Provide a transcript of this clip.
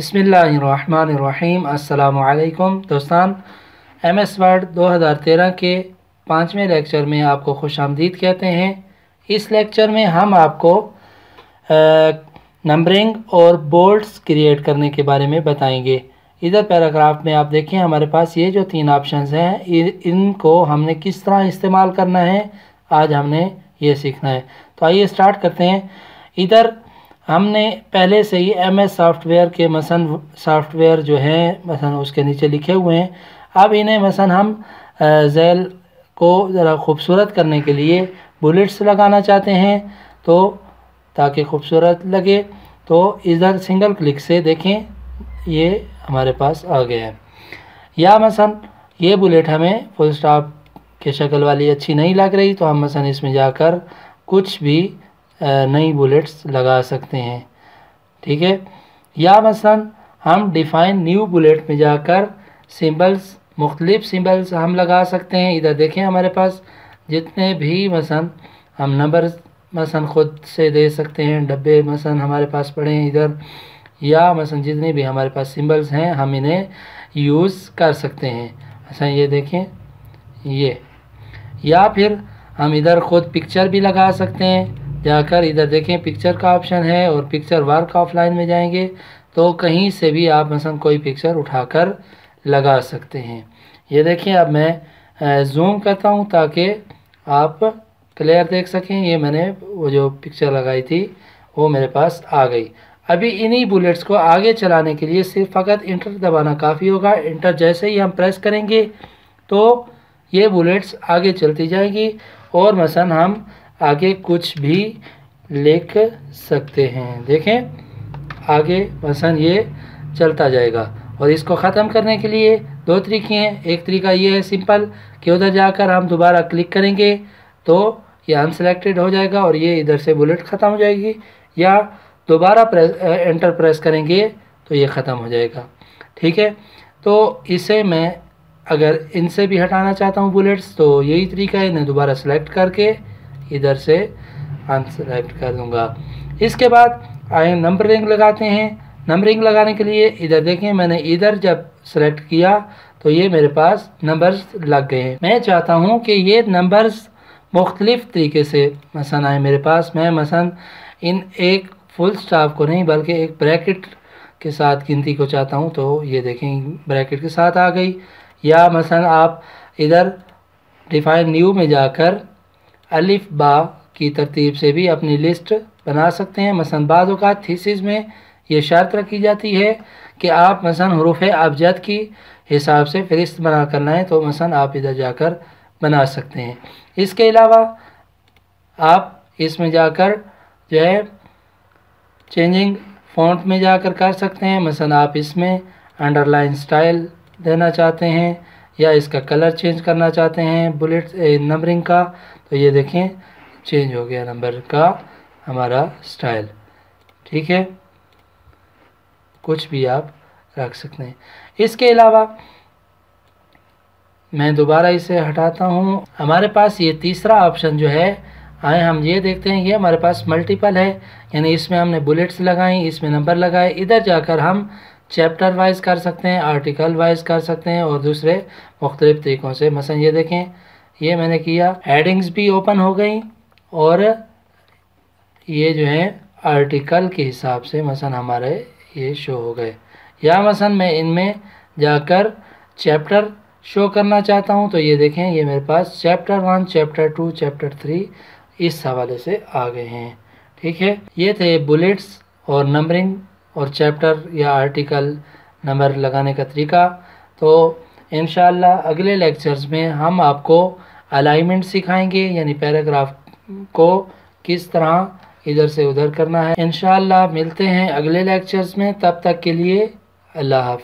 बिस्मिल्लाहिर्रहमानिर्रहीम। अस्सलामुअलैकुम दोस्तान, MS word 2013 के 5वें लेक्चर में आपको खुशामदीद कहते हैं। इस लेक्चर में हम आपको नंबरिंग और बोल्ड्स क्रिएट करने के बारे में बताएंगे। इधर पैराग्राफ में आप देखें, हमारे पास ये जो 3 ऑप्शंस हैं, इनको हमने किस तरह इस्तेमाल करना है, आज हमने ये सीखना है। तो आइए स्टार्ट करते हैं। इधर हमने पहले से ही MS सॉफ्टवेयर के मसन सॉफ्टवेयर जो हैं मसन उसके नीचे लिखे हुए हैं। अब इन्हें मसन हम ज़ैल को ज़रा खूबसूरत करने के लिए बुलेट्स लगाना चाहते हैं, तो ताकि खूबसूरत लगे। तो इधर सिंगल क्लिक से देखें, ये हमारे पास आ गया है। या मसन ये बुलेट हमें फुल स्टॉप के शक्ल वाली अच्छी नहीं लग रही, तो हम मसन इसमें जाकर कुछ भी नई बुलेट्स लगा सकते हैं, ठीक है। या मसलन हम डिफ़ाइन न्यू बुलेट में जाकर सिंबल्स, मुख्तलिफ सिंबल्स हम लगा सकते हैं। इधर देखें, हमारे पास जितने भी मसलन हम नंबर मसलन ख़ुद से दे सकते हैं, डब्बे मसलन हमारे पास पड़े हैं इधर, या मसलन जितने भी हमारे पास सिंबल्स हैं हम इन्हें यूज़ कर सकते हैं। अच्छा ये देखें ये, या फिर हम इधर ख़ुद पिक्चर भी लगा सकते हैं। जाकर इधर देखें, पिक्चर का ऑप्शन है और पिक्चर वर्क ऑफलाइन में जाएंगे तो कहीं से भी आप मसलन कोई पिक्चर उठाकर लगा सकते हैं। ये देखें, अब मैं जूम करता हूँ ताकि आप क्लियर देख सकें। ये मैंने वो जो पिक्चर लगाई थी वो मेरे पास आ गई। अभी इन्हीं बुलेट्स को आगे चलाने के लिए सिर्फ फ़कत इंटर दबाना काफ़ी होगा। इंटर जैसे ही हम प्रेस करेंगे तो ये बुलेट्स आगे चलती जाएंगी और मसलन हम आगे कुछ भी लिख सकते हैं। देखें आगे मसलन ये चलता जाएगा। और इसको ख़त्म करने के लिए 2 तरीके हैं। एक तरीका ये है सिंपल कि उधर जाकर हम दोबारा क्लिक करेंगे तो ये अनसेलेक्टेड हो जाएगा और ये इधर से बुलेट ख़त्म हो जाएगी, या दोबारा एंटर प्रेस करेंगे तो ये ख़त्म हो जाएगा, ठीक है। तो इसे मैं अगर इनसे भी हटाना चाहता हूँ बुलेट्स, तो यही तरीका है, इन्हें दोबारा सेलेक्ट करके इधर से अनसेलेक्ट कर दूंगा। इसके बाद आए नंबरिंग लगाते हैं। नंबरिंग लगाने के लिए इधर देखें, मैंने इधर जब सेलेक्ट किया तो ये मेरे पास नंबर्स लग गए हैं। मैं चाहता हूँ कि ये नंबर्स मुख्तलिफ तरीके से मसलन आए मेरे पास। मैं मसलन इन एक फुल स्टॉप को नहीं बल्कि एक ब्रैकेट के साथ गिनती को चाहता हूँ, तो ये देखें ब्रैकेट के साथ आ गई। या मसलन आप इधर डिफ़ाइन न्यू में जाकर अलिफ बा की तरतीब से भी अपनी लिस्ट बना सकते हैं। मसलन बाज़ औक़ात थीसिस में ये शर्त रखी जाती है कि आप मसलन हुरूफ़ अबजद की हिसाब से फ़हरिस्त बना करना है, तो मसलन आप इधर जाकर बना सकते हैं। इसके अलावा आप इसमें जाकर जो है चेंजिंग फ़ॉन्ट में जाकर कर सकते हैं। मसलन आप इसमें अंडरलाइन स्टाइल देना चाहते हैं या इसका कलर चेंज करना चाहते हैं बुलेट नंबरिंग का, तो ये देखें चेंज हो गया नंबर का हमारा स्टाइल, ठीक है। कुछ भी आप रख सकते हैं। इसके अलावा मैं दोबारा इसे हटाता हूँ। हमारे पास ये तीसरा ऑप्शन जो है, आए हम ये देखते हैं, ये हमारे पास मल्टीपल है, यानी इसमें हमने बुलेट्स लगाई, इसमें नंबर लगाए। इधर जाकर हम चैप्टर वाइज कर सकते हैं, आर्टिकल वाइज कर सकते हैं और दूसरे मुख्तलिफ तरीक़ों से। मसलन ये देखें, ये मैंने किया, हेडिंग्स भी ओपन हो गई और ये जो है आर्टिकल के हिसाब से मसलन हमारे ये शो हो गए। या मसलन मैं इनमें जाकर चैप्टर शो करना चाहता हूँ, तो ये देखें ये मेरे पास चैप्टर 1, चैप्टर 2, चैप्टर 3 इस हवाले से आ गए हैं, ठीक है। ये थे बुलेट्स और नंबरिंग और चैप्टर या आर्टिकल नंबर लगाने का तरीका। तो इंशाअल्लाह अगले लेक्चर्स में हम आपको अलाइनमेंट सिखाएंगे, यानी पैराग्राफ को किस तरह इधर से उधर करना है। इंशाअल्लाह मिलते हैं अगले लेक्चर्स में, तब तक के लिए अल्लाह हाफ़िज़।